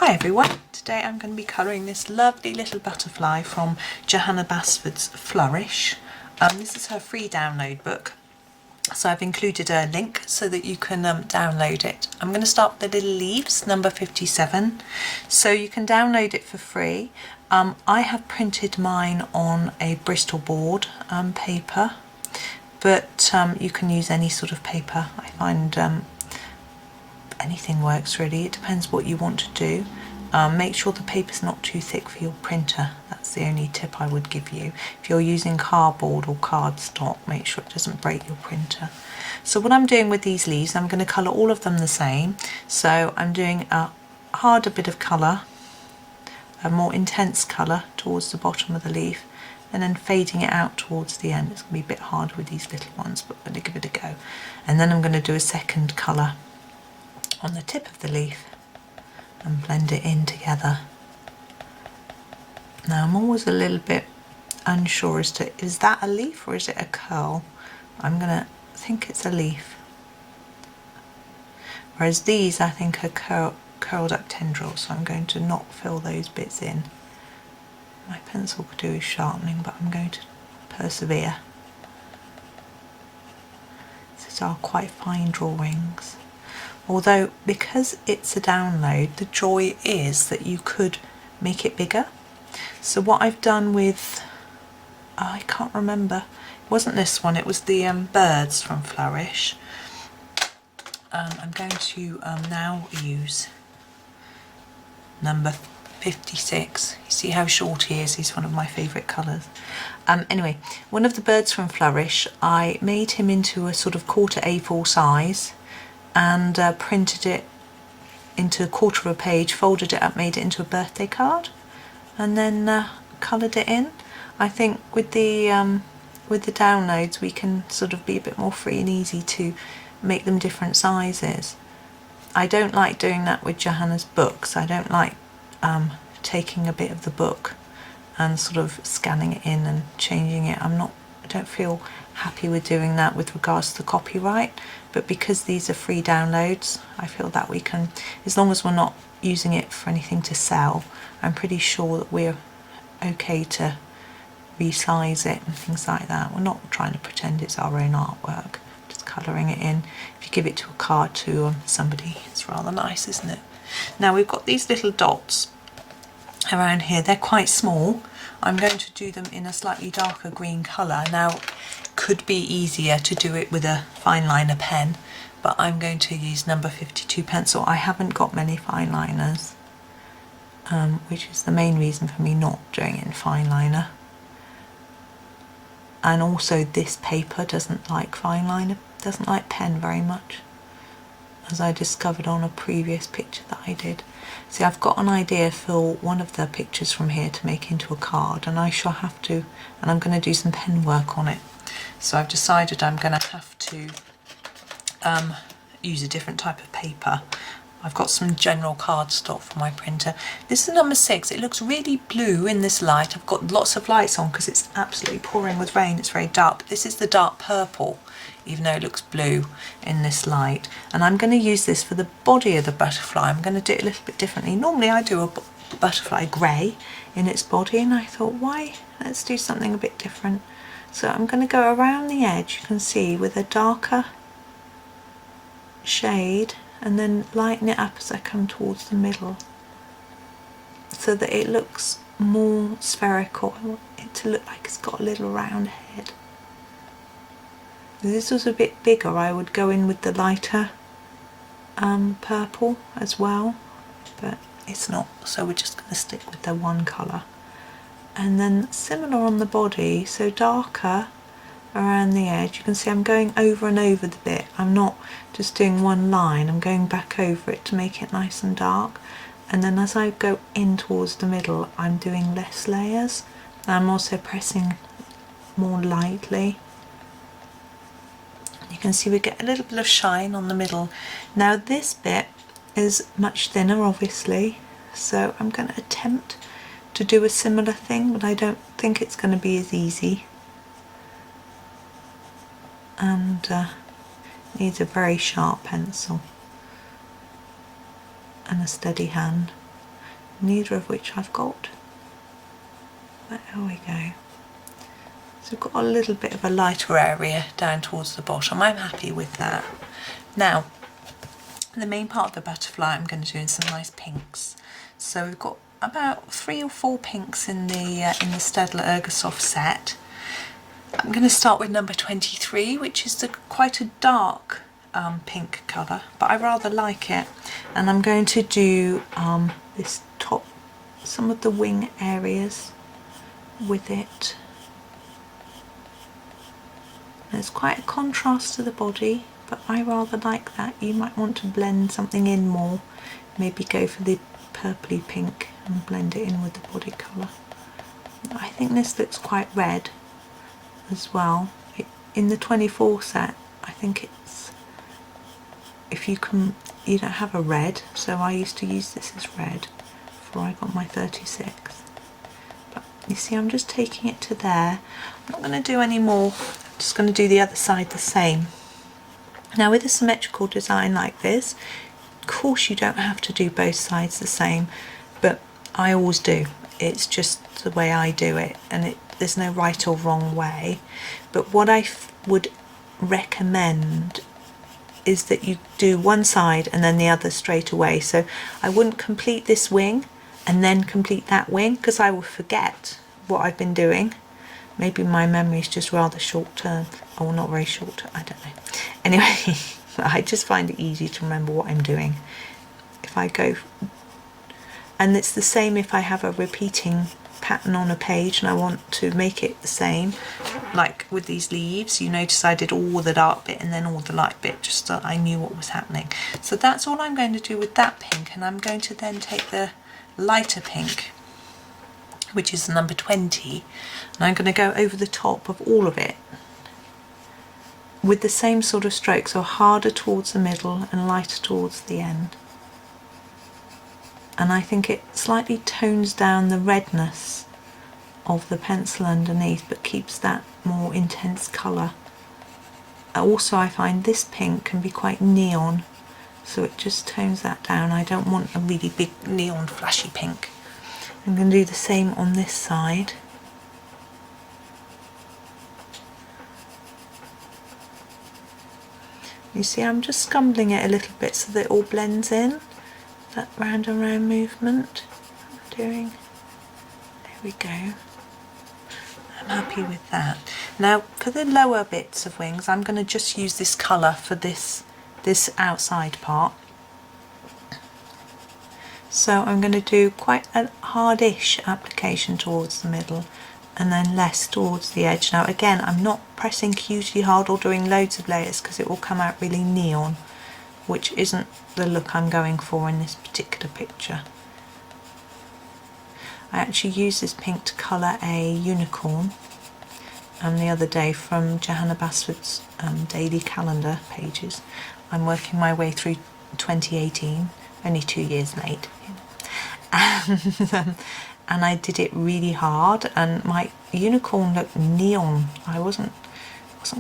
Hi everyone, today I'm going to be colouring this lovely little butterfly from Johanna Basford's Flourish. This is her free download book, so I've included a link so that you can download it. I'm going to start with the little leaves, number 57, so you can download it for free. I have printed mine on a Bristol board paper, but you can use any sort of paper. I find anything works really, it depends what you want to do. Make sure the paper's not too thick for your printer, that's the only tip I would give you. If you're using cardboard or cardstock, make sure it doesn't break your printer. So what I'm doing with these leaves, I'm going to colour all of them the same. So I'm doing a harder bit of colour, a more intense colour towards the bottom of the leaf, and then fading it out towards the end. It's going to be a bit harder with these little ones, but I'm going to give it a go. And then I'm going to do a second colour on the tip of the leaf and blend it in together. Now I'm always a little bit unsure as to, is that a leaf or is it a curl? I'm gonna think it's a leaf. Whereas these I think are curled up tendrils, so I'm going to not fill those bits in. My pencil could do with sharpening, but I'm going to persevere. These are quite fine drawings. Although, because it's a download, the joy is that you could make it bigger. So what I've done with, I can't remember, it wasn't this one, it was the birds from Flourish. I'm going to now use number 56. You see how short he is, he's one of my favourite colours. Anyway, one of the birds from Flourish, I made him into a sort of quarter A4 size, and printed it into a quarter of a page, folded it up, made it into a birthday card, and then coloured it in. I think with the downloads we can sort of be a bit more free and easy to make them different sizes. I don't like doing that with Johanna's books. I don't like taking a bit of the book and sort of scanning it in and changing it. I don't feel happy with doing that with regards to the copyright, but because these are free downloads, I feel that we can, as long as we're not using it for anything to sell, I'm pretty sure that we're okay to resize it and things like that. We're not trying to pretend it's our own artwork, just colouring it in. If you give it to a card to somebody, it's rather nice, isn't it? Now we've got these little dots around here, they're quite small. I'm going to do them in a slightly darker green colour. Now, could be easier to do it with a fine liner pen, but I'm going to use number 52 pencil. I haven't got many fine liners, which is the main reason for me not doing it in fine liner. And also this paper doesn't like fine liner, doesn't like pen very much, as I discovered on a previous picture that I did. See, I've got an idea for one of the pictures from here to make into a card, and I shall have to, and I'm going to do some pen work on it. So I've decided I'm going to have to use a different type of paper. I've got some general cardstock for my printer. This is number 6. It looks really blue in this light. I've got lots of lights on because it's absolutely pouring with rain. It's very dark. But this is the dark purple, even though it looks blue in this light. And I'm going to use this for the body of the butterfly. I'm going to do it a little bit differently. Normally I do a butterfly grey in its body, and I thought, why? Let's do something a bit different. So I'm going to go around the edge, you can see, with a darker shade, and then lighten it up as I come towards the middle, so that it looks more spherical. I want it to look like it's got a little round head. If this was a bit bigger, I would go in with the lighter purple as well, but it's not, so we're just going to stick with the one colour. And then similar on the body, so darker around the edge. You can see I'm going over and over the bit. I'm not just doing one line, I'm going back over it to make it nice and dark. And then as I go in towards the middle, I'm doing less layers. And I'm also pressing more lightly. You can see we get a little bit of shine on the middle. Now this bit is much thinner, obviously, so I'm going to attempt to do a similar thing, but I don't think it's going to be as easy, and needs a very sharp pencil and a steady hand. neither of which I've got. But there we go. So we've got a little bit of a lighter area down towards the bottom. I'm happy with that. Now, the main part of the butterfly I'm going to do in some nice pinks. So we've got about 3 or 4 pinks in the Staedtler Ergosoft set. I'm going to start with number 23, which is quite a dark pink colour, but I rather like it. And I'm going to do this top, some of the wing areas with it. There's quite a contrast to the body, but I rather like that. You might want to blend something in more, maybe go for the purpley pink and blend it in with the body colour. I think this looks quite red as well. In the 24 set, I think it's, if you don't have a red, so I used to use this as red before I got my 36. But you see, I'm just taking it to there. I'm not going to do any more. I'm just going to do the other side the same. Now with a symmetrical design like this, of course you don't have to do both sides the same, but I always do. It's just the way I do it, and there's no right or wrong way. But what I would recommend is that you do one side and then the other straight away. So I wouldn't complete this wing and then complete that wing, because I will forget what I've been doing. Maybe my memory is just rather short term, or not very short, I don't know. Anyway, I just find it easy to remember what I'm doing. If I go, and it's the same if I have a repeating pattern on a page and I want to make it the same, like with these leaves, you notice I did all the dark bit and then all the light bit, just so I knew what was happening. So that's all I'm going to do with that pink, and I'm going to then take the lighter pink, which is number 20, and I'm going to go over the top of all of it with the same sort of stroke, so harder towards the middle and lighter towards the end. And I think it slightly tones down the redness of the pencil underneath, but keeps that more intense colour. Also, I find this pink can be quite neon, so it just tones that down. I don't want a really big neon flashy pink. I'm going to do the same on this side. You see, I'm just scumbling it a little bit so that it all blends in. That round and round movement I'm doing. There we go. I'm happy with that. Now for the lower bits of wings, I'm going to just use this colour for this outside part. So I'm going to do quite a hardish application towards the middle and then less towards the edge. Now again, I'm not pressing hugely hard or doing loads of layers because it will come out really neon, which isn't the look I'm going for in this particular picture. I actually used this pink to colour a unicorn the other day from Johanna Basford's daily calendar pages. I'm working my way through 2018, only 2 years late. And I did it really hard, and my unicorn looked neon. It wasn't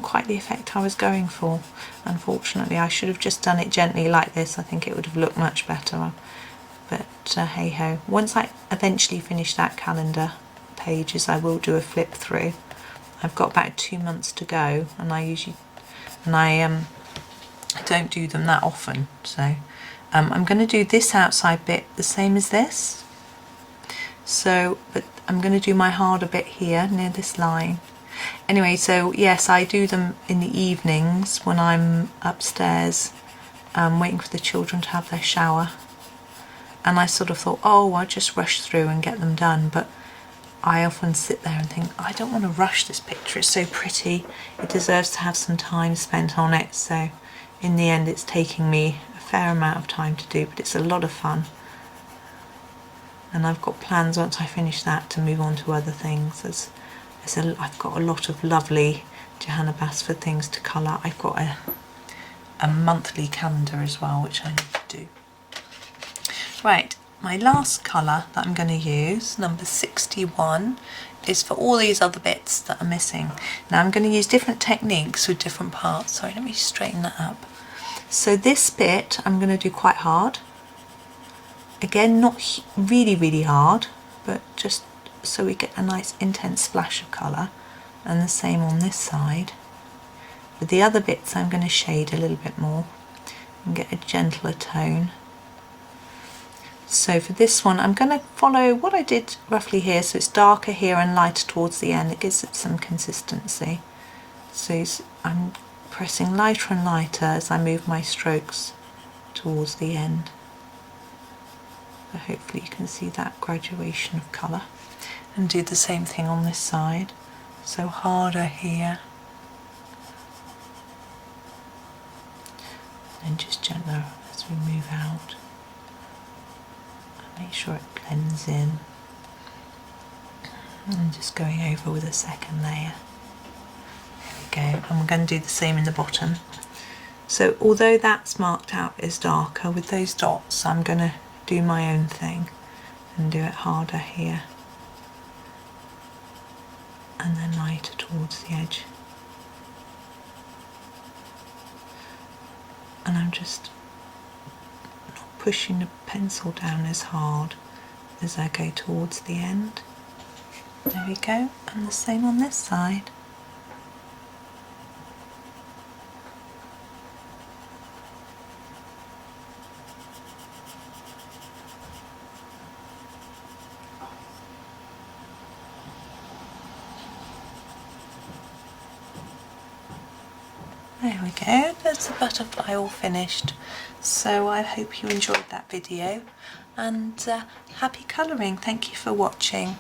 quite the effect I was going for, unfortunately. I should have just done it gently like this. I think it would have looked much better, but hey ho. Once I eventually finish that calendar pages, I will do a flip through. I've got about 2 months to go, and I don't do them that often, so I'm going to do this outside bit the same as this. So, but I'm going to do my harder bit here near this line. Anyway, so yes, I do them in the evenings when I'm upstairs waiting for the children to have their shower. And I sort of thought, oh, I'll just rush through and get them done. But I often sit there and think, I don't want to rush this picture. It's so pretty. It deserves to have some time spent on it. So in the end, it's taking me a fair amount of time to do, but it's a lot of fun. And I've got plans once I finish that to move on to other things. I've got a lot of lovely Johanna Basford things to colour. I've got a monthly calendar as well, which I need to do. Right, my last colour that I'm going to use, number 61, is for all these other bits that are missing. Now I'm going to use different techniques with different parts. Sorry, let me straighten that up. So this bit I'm going to do quite hard, Again, not really hard, but just so we get a nice intense splash of colour. And the same on this side. With the other bits I'm going to shade a little bit more and get a gentler tone. So for this one I'm going to follow what I did roughly here, so it's darker here and lighter towards the end. It gives it some consistency. So I'm pressing lighter and lighter as I move my strokes towards the end. So hopefully you can see that graduation of colour. And do the same thing on this side. So harder here. And just gentler as we move out. Make sure it blends in. And just going over with a second layer. There we go. And we're going to do the same in the bottom. So although that's marked out as darker, with those dots I'm going to do my own thing and do it harder here. And then lighter towards the edge. And I'm just not pushing the pencil down as hard as I go towards the end. There we go, and the same on this side. There we go, there's the butterfly all finished. So I hope you enjoyed that video, and happy colouring. Thank you for watching.